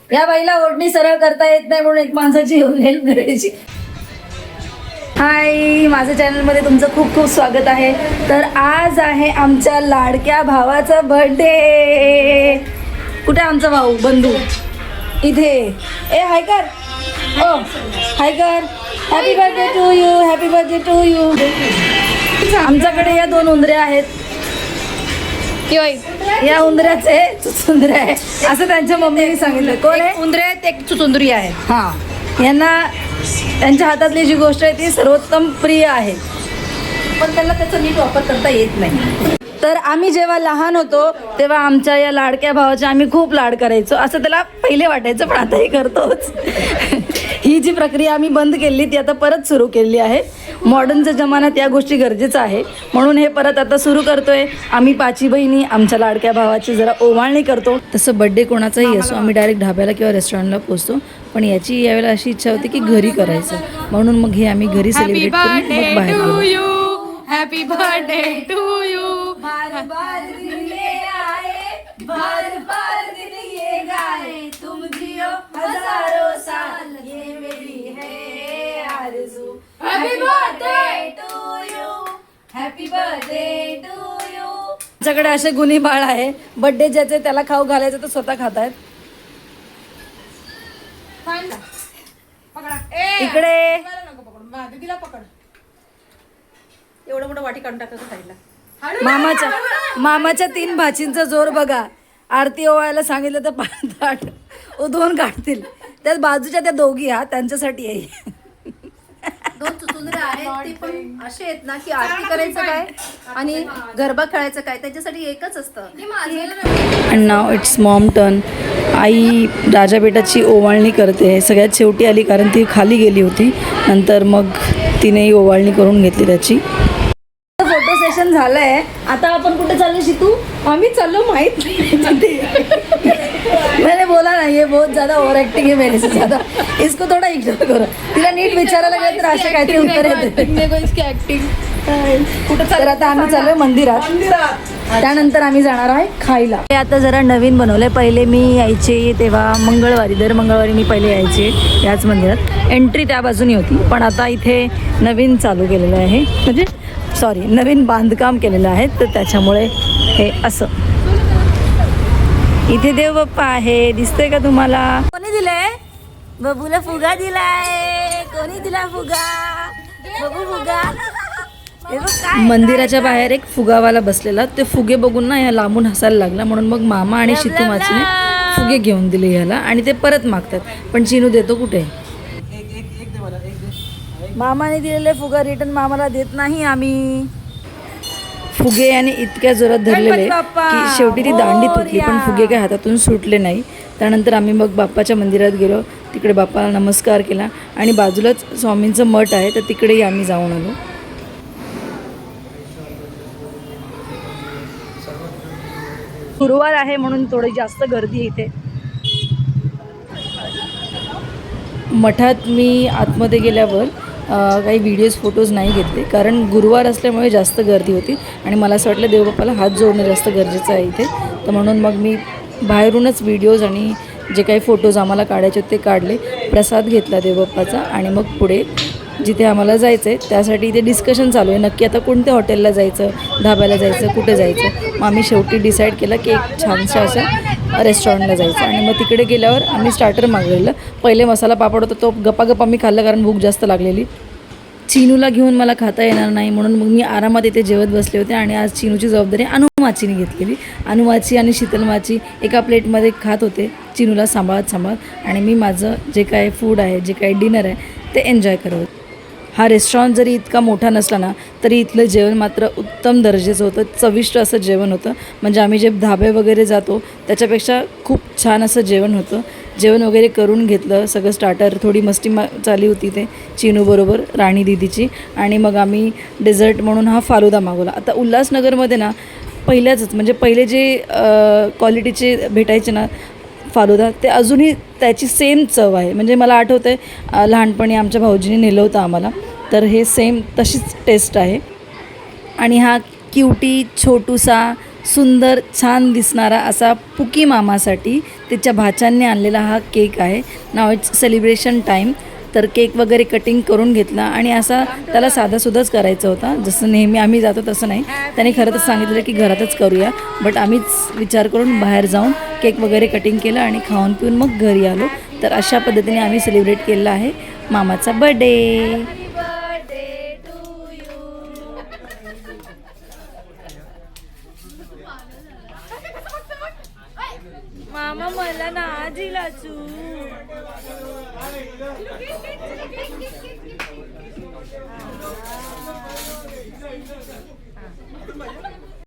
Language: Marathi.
या बाईला ओढणी सरळ करता येत नाही म्हणून एक माणसाची हेल्प करायची. हाय, माझ्या चॅनलमध्ये तुमचं खूप खूप स्वागत आहे. तर आज आहे आमच्या लाडक्या भावाचा बर्थडे. कुठे आमचा भाऊ बंधू? इथे. ए हाय कर, ओ हाय कर. Happy birthday to you, happy birthday to you. आमच्याकडे या 2 उंदऱ्या आहेत. या उंदऱ्याचे चुचुंदरे आहे असं त्यांच्या मम्मीने सांगितलं. कोण आहे? उंदरे आहेत, एक चुचुंदरी आहे. हां, यांना त्यांच्या हातातली जी गोष्ट आहे ती सर्वोत्तम प्रिय आहे, पण त्याला त्याचा नीट वापर करता येत नाही. तर आम्ही जेव्हा लहान होतो तेव्हा आमच्या या लाडक्या भावाचे आम्ही खूप लाड करायचो असं त्याला पहिले वाटायचं, पण आताही करतोच. ही जी प्रक्रिया आम्ही बंद केली ती आता परत सुरू केली आहे. मॉडर्नच्या जमान्यात या गोष्टी गरजेचं आहे म्हणून हे परत आता सुरू करतोय. आम्ही 5 बहिणी आमच्या लाडक्या भावाची जरा ओवाळणी करतो. तसं बड्डे कोणाचाही असो आम्ही डायरेक्ट ढाब्याला किंवा रेस्टॉरंटला पोचतो, पण याची यावेळेला अशी इच्छा होती की घरी करायचं म्हणून मग हे आम्ही घरी सेलिब्रेट करून मग बाहेर गेलो. Happy birthday to you. बार बार दिन ये आए, बार बार दिन ये गाए, तुम जियो हजारों साल, ये मेरी है आरज़ू. Happy birthday to you, happy birthday to you. आमच्याकडे असे गुणी बाळ आहे. बर्थडे ज्याचे त्याला खाऊ घालायचं तर स्वतः खातायत. इकडे दीदीला पकड. एवढं मोठं वाटी काढून टाकायचं साईडला. मामाच्या 3 भाचींचा जोर बघा. आरती ओवायला सांगितलं तर 5-8 2 काढतील. त्यात बाजूच्या त्या दोघी त्यांच्यासाठी आहे. 2 चुचुंदरे आहेत, ते पण असे आहेत ना की आरती करायचं काय आणि गरबा खेळायचं काय, त्याच्यासाठी एकच असतं. And now it's mom turn. आई राजाबेटाची ओवाळणी करते. सगळ्यात शेवटी आली कारण ती खाली गेली होती. नंतर मग तिनेही ओवाळणी करून घेतली त्याची. फोटो सेशन झालंय. आता आपण कुठे चाललो शितू? आम्ही चाललो माहित नाही. मैंने बोला ना ये बहुत ज़्यादा ओवर एक्टिंग है मेरे से ज़्यादा. इसको थोड़ा इग्नोर करो. तिला नीट विचारायला गेलं तर असे काहीतरी उत्तर येते. तर आता आम्ही चाललोय मंदिरात. त्यानंतर आम्ही जाणार आहे खायला. हे आता जरा नवीन बनवलंय. पहिले मी यायचे तेव्हा मंगळवारी, दर मंगळवारी मी पहिले यायचे याच मंदिरात. एंट्री त्या बाजूनी होती, पण आता इथे नवीन चालू केलेलं आहे, म्हणजे सॉरी नवीन बांधकाम केलेलं आहे, तर त्याच्यामुळे हे असं. इथे देव बाप्पा आहे, दिसतोय का तुम्हाला? कोणी दिलंय? बबूला फुगा दिलाय. कोणी दिला फुगा? बबू फुगा. मंदिराच्या बाहेर एक फुगावाला बसलेला. ते फुगे बघून ना ह्या लांबून हसायला लागला, म्हणून मग मामा आणि शितूमाचीने फुगे घेऊन दिले ह्याला आणि ते परत मागतात, पण चिनू देतो कुठे? मामाने दिलेले फुगा रिटर्न मामाला देत नाही आम्ही. फुगे याने इतक्या जोरात धरलेले की शेवटी ती दांडी तुटली, पण फुगे काय हातातून सुटले नाही. त्यानंतर आम्ही मग बाप्पाच्या मंदिरात गेलो. तिकडे बाप्पाला नमस्कार केला आणि बाजूलाच स्वामींचं मठ आहे, तर तिकडेही आम्ही जाऊन आलो. गुरुवार आहे म्हणून थोडी जास्त गर्दी इथे. मठात मी आतमध्ये गेल्यावर काही व्हिडिओज फोटोज नाही घेतले, कारण गुरुवार असल्यामुळे जास्त गर्दी होती आणि मला असं वाटलं देवबाप्पाला हात जोडणं जास्त गरजेचं आहे इथे. तर म्हणून मग मी बाहेरूनच व्हिडिओज आणि जे काही फोटोज आम्हाला काढायचे ते काढले. प्रसाद घेतला देवबाप्पाचा आणि मग पुढे जिथे आम्हाला जायचं आहे त्यासाठी इथे डिस्कशन चालू आहे, नक्की आता कोणत्या हॉटेलला जायचं, ढाब्याला जायचं, कुठे जायचं. मग आम्ही शेवटी डिसाईड केलं की एक छानशा असं रेस्टॉरंटला जायचं आणि मग तिकडे गेल्यावर आम्ही स्टार्टर मागवलेलं. पहिले मसाला पापड होता, तो गपागप आम्ही खाल्ला कारण भूक जास्त लागलेली. चिनूला घेऊन मला खाता येणार नाही म्हणून मग मी आरामात इथे जेवत बसले होते आणि आज चिनूची जबाबदारी अनुमाचीने घेतलेली. अनुमाची आणि शीतलमाची एका प्लेटमध्ये खात होते चिनूला सांभाळत आणि मी माझं जे काय फूड आहे, जे काही डिनर आहे ते एन्जॉय करत होते. हा रेस्टॉरंट जरी इतका मोठा नसला ना तरी इथलं जेवण मात्र उत्तम दर्जाचं होतं. चविष्ट असं जेवण होतं, म्हणजे आम्ही जे धाबे वगैरे जातो त्याच्यापेक्षा खूप छान असं जेवण होतं. जेवण वगैरे करून घेतलं, सगळं स्टार्टर, थोडी मस्ती चालली होती ते चिनूबरोबर राणी दीदीची. आणि मग आम्ही डेझर्ट म्हणून हा फालुदा मागवला. आता उल्हासनगरमध्ये ना पहिल्याच म्हणजे पहिले जे क्वालिटीचे भेटायचे ना फालुदा, ते अजूनही त्याची सेम चव आहे. म्हणजे मला आठवतं आहे लहानपणी आमच्या भाऊजीने नेलं होतं आम्हाला, तर हे सेम तशीच टेस्ट आहे. आणि हा क्यूटी छोटूसा सुंदर छान दिसणारा असा पुकी मामासाठी त्याच्या भाच्यांनी आणलेला हा केक आहे. नाव इट्स सेलिब्रेशन टाईम. तर केक वगैरे कटिंग करून घेतला आणि असा त्याला साधासुधाच करायचा होता, जसं नेहमी आम्ही जातो तसं नाही. त्याने खरं तर सांगितलं की घरातच करूया, बट आम्हीच विचार करून बाहेर जाऊन केक वगैरे कटिंग केलं आणि खाऊन पिऊन मग घरी आलो. तर अशा पद्धतीने आम्ही सेलिब्रेट केलेला आहे मामाचा बर्थडे. मामा मला ना दिलाचू.